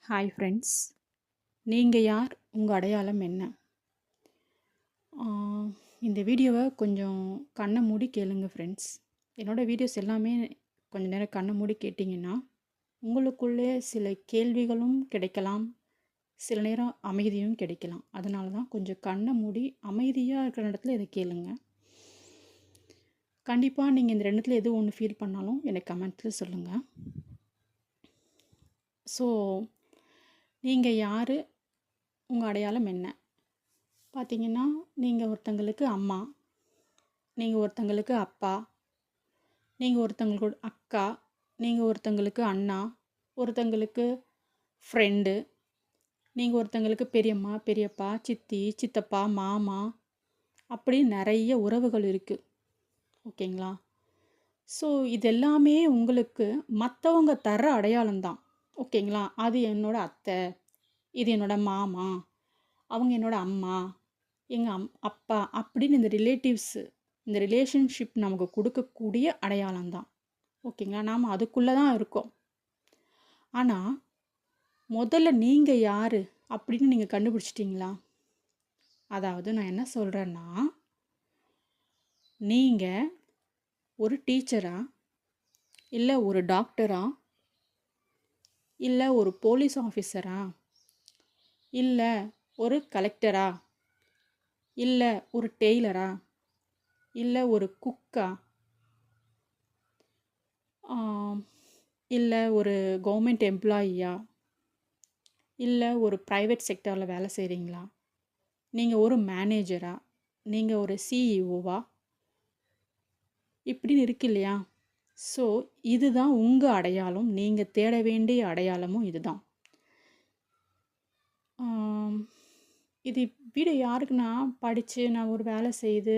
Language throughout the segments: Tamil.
ஹாய் ஃப்ரெண்ட்ஸ், நீங்கள் யார்? உங்கள் அடையாளம் என்ன? இந்த வீடியோவை கொஞ்சம் கண்ணை மூடி கேளுங்க ஃப்ரெண்ட்ஸ். என்னோடய வீடியோஸ் எல்லாமே கொஞ்சம் நேரம் கண்ணை மூடி கேட்டிங்கன்னா உங்களுக்குள்ளே சில கேள்விகளும் கிடைக்கலாம், சில நேரம் அமைதியும் கிடைக்கலாம். அதனால தான் கொஞ்சம் கண்ணை மூடி அமைதியாக இருக்கிற இடத்துல இதை கேளுங்க. கண்டிப்பாக நீங்கள் இந்த ரெண்டுத்தில் எது ஒன்று ஃபீல் பண்ணாலும் எனக்கு கமெண்ட்ஸில் சொல்லுங்கள். ஸோ நீங்கள் யார்? உங்கள் அடையாளம் என்ன? பார்த்தீங்கன்னா, நீங்கள் ஒருத்தங்களுக்கு அம்மா, நீங்கள் ஒருத்தங்களுக்கு அப்பா, நீங்கள் ஒருத்தங்களுக்கு அக்கா, நீங்கள் ஒருத்தங்களுக்கு அண்ணா, ஒருத்தங்களுக்கு ஃப்ரெண்டு, நீங்கள் ஒருத்தங்களுக்கு பெரியம்மா, பெரியப்பா, சித்தி, சித்தப்பா, மாமா, அப்படி நிறைய உறவுகள் இருக்குது. ஓகேங்களா? ஸோ இதெல்லாமே உங்களுக்கு மற்றவங்க தர அடையாளம் தான். ஓகேங்களா? அது என்னோடய அத்தை, இது என்னோடய மாமா, அவங்க என்னோடய அம்மா, எங்கள் அப்பா, அப்படின்னு இந்த ரிலேட்டிவ்ஸு, இந்த ரிலேஷன்ஷிப் நமக்கு கொடுக்கக்கூடிய அடையாளம் தான். ஓகேங்களா? நாம் அதுக்குள்ளே தான் இருக்கோம். ஆனால் முதல்ல நீங்கள் யார் அப்படின்னு நீங்கள் கண்டுபிடிச்சிட்டிங்களா? அதாவது நான் என்ன சொல்கிறேன்னா, நீங்கள் ஒரு டீச்சரா, இல்லை ஒரு டாக்டரா, இல்லை ஒரு போலீஸ் ஆஃபீஸரா, இல்லை ஒரு கலெக்டரா, இல்லை ஒரு டெய்லரா, இல்லை ஒரு குக்கா, இல்லை ஒரு கவர்மெண்ட் எம்ப்ளாயியா, இல்லை ஒரு ப்ரைவேட் செக்டரில் வேலை செய்கிறீங்களா, நீங்கள் ஒரு மேனேஜரா, நீங்கள் ஒரு சிஇஓவா, இப்படின்னு இருக்கு இல்லையா? ஸோ இதுதான் உங்கள் அடையாளம். நீங்கள் தேட வேண்டிய அடையாளமும் இதுதான். இது வீடியோ யாருக்குன்னா, படித்து நான் ஒரு வேலை செய்து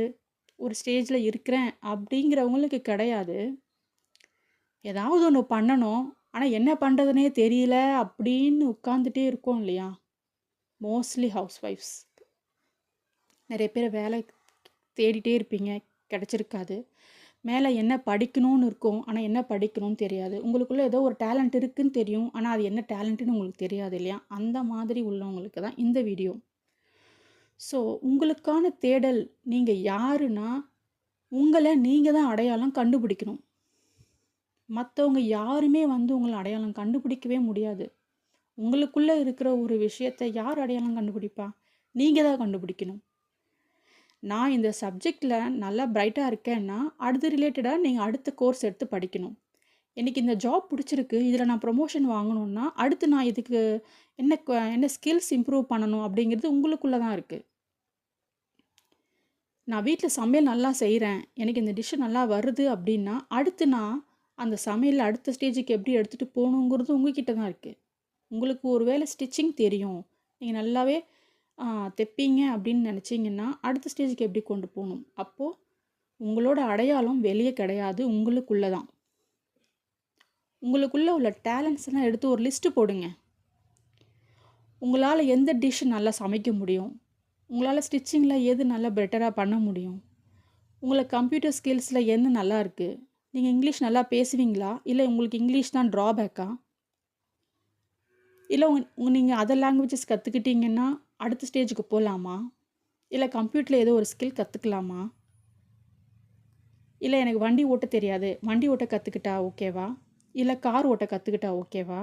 ஒரு ஸ்டேஜில் இருக்கிறேன் அப்படிங்கிறவங்களுக்கு கிடையாது. ஏதாவது ஒன்று பண்ணணும், ஆனால் என்ன பண்ணுறதுனே தெரியல அப்படின்னு உட்காந்துட்டே இருக்கோம் இல்லையா? மோஸ்ட்லி ஹவுஸ் ஒய்ஃப்ஸ் நிறைய பேர் வேலை தேடிட்டே இருப்பீங்க, கிடச்சிருக்காது. மேலே என்ன படிக்கணும்னு இருக்கும், ஆனால் என்ன படிக்கணும்னு தெரியாது. உங்களுக்குள்ளே ஏதோ ஒரு டேலண்ட் இருக்குதுன்னு தெரியும், ஆனால் அது என்ன டேலண்ட்டுன்னு உங்களுக்கு தெரியாது இல்லையா? அந்த மாதிரி உள்ளவங்களுக்கு தான் இந்த வீடியோ. ஸோ உங்களுக்கான தேடல், நீங்கள் யாருன்னா உங்களை நீங்கள் தான் அடையாளம் கண்டுபிடிக்கணும். மற்றவங்க யாருமே வந்து உங்களை அடையாளம் கண்டுபிடிக்கவே முடியாது. உங்களுக்குள்ளே இருக்கிற ஒரு விஷயத்தை யார் அடையாளம் கண்டுபிடிப்பா? நீங்கள் தான் கண்டுபிடிக்கணும். நான் இந்த சப்ஜெக்டில் நல்லா பிரைட்டாக இருக்கேன்னா அடுத்து ரிலேட்டடாக நீங்கள் அடுத்த கோர்ஸ் எடுத்து படிக்கணும். எனக்கு இந்த ஜாப் பிடிச்சிருக்கு, இதில் நான் ப்ரொமோஷன் வாங்கணுன்னா அடுத்து நான் இதுக்கு என்ன ஸ்கில்ஸ் இம்ப்ரூவ் பண்ணணும் அப்படிங்கிறது உங்களுக்குள்ளே தான் இருக்குது. நான் வீட்டில் சமையல் நல்லா செய்கிறேன், எனக்கு இந்த டிஷ்ஷு நல்லா வருது அப்படின்னா அடுத்து நான் அந்த சமையல் அடுத்த ஸ்டேஜுக்கு எப்படி எடுத்துகிட்டு போகணுங்கிறது உங்ககிட்ட தான் இருக்குது. உங்களுக்கு ஒரு வேளை ஸ்டிச்சிங் தெரியும், நீங்கள் நல்லாவே தைப்பீங்க அப்படின்னு நினச்சிங்கன்னா அடுத்த ஸ்டேஜுக்கு எப்படி கொண்டு போகணும்? அப்போது உங்களோட அடையாளம் வெளியே கிடையாது, உங்களுக்குள்ளே தான். உங்களுக்குள்ளே உள்ள டேலண்ட்ஸ் எல்லாம் எடுத்து ஒரு லிஸ்ட்டு போடுங்க. உங்களால் எந்த டிஷ் நல்லா சமைக்க முடியும், உங்களால் ஸ்டிச்சிங்கில் எது நல்லா பெட்டராக பண்ண முடியும், உங்களை கம்ப்யூட்டர் ஸ்கில்ஸில் என்ன நல்லா இருக்குது, நீங்கள் இங்கிலீஷ் நல்லா பேசுவீங்களா, இல்லை உங்களுக்கு இங்கிலீஷ் தான் ட்ராபேக்கா, இல்லை நீங்கள் அதர் லாங்குவேஜஸ் கற்றுக்கிட்டிங்கன்னா அடுத்த ஸ்டேஜுக்கு போகலாமா, இல்லை கம்ப்யூட்டரில் ஏதோ ஒரு ஸ்கில் கற்றுக்கலாமா, இல்லை எனக்கு வண்டி ஓட்ட தெரியாது, வண்டி ஓட்ட கற்றுக்கிட்டா ஓகேவா, இல்லை கார் ஓட்ட கற்றுக்கிட்டா ஓகேவா,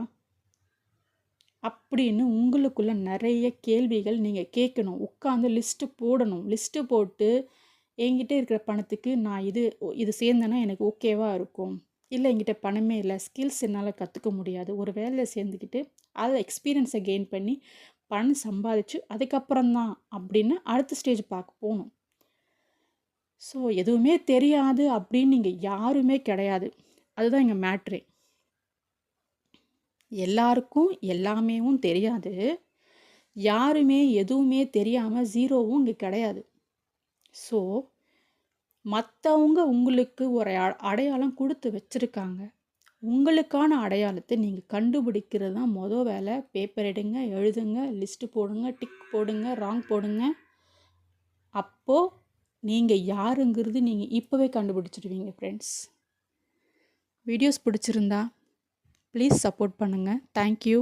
அப்படின்னு உங்களுக்குள்ள நிறைய கேள்விகள் நீங்கள் கேட்கணும். உட்காந்து லிஸ்ட்டு போடணும். லிஸ்ட்டு போட்டு என்கிட்ட இருக்கிற பணத்துக்கு நான் இது சேர்ந்தேன்னா எனக்கு ஓகேவாக இருக்கும், இல்லை என்கிட்ட பணமே இல்லை, ஸ்கில்ஸ் என்னால் கற்றுக்க முடியாது, ஒரு வேலையில் சேர்ந்துக்கிட்டு அதில் எக்ஸ்பீரியன்ஸை கெயின் பண்ணி பணம் சம்பாதிச்சு அதுக்கப்புறம்தான் அப்படின்னு அடுத்த ஸ்டேஜ் பார்க்க போகணும். ஸோ எதுவுமே தெரியாது அப்படின்னு நீங்கள் யாருமே கிடையாது. அதுதான் எங்கள் மேட்ரே. எல்லாருக்கும் எல்லாமேவும் தெரியாது, யாருமே எதுவுமே தெரியாமல் ஜீரோவும் இங்கே கிடையாது. ஸோ மற்றவங்க உங்களுக்கு ஒரு அடையாளம் கொடுத்து வச்சுருக்காங்க. உங்களுக்கான அடையாளத்தை நீங்கள் கண்டுபிடிக்கிறது தான் மொதல் வேலை. பேப்பர் எடுங்க, எழுதுங்க, லிஸ்ட்டு போடுங்க, டிக் போடுங்க, ராங் போடுங்க. அப்போது நீங்கள் யாருங்கிறது நீங்கள் இப்போவே கண்டுபிடிச்சிடுவீங்க ஃப்ரெண்ட்ஸ். வீடியோஸ் பிடிச்சிருந்தா ப்ளீஸ் சப்போர்ட் பண்ணுங்கள். தேங்க்யூ.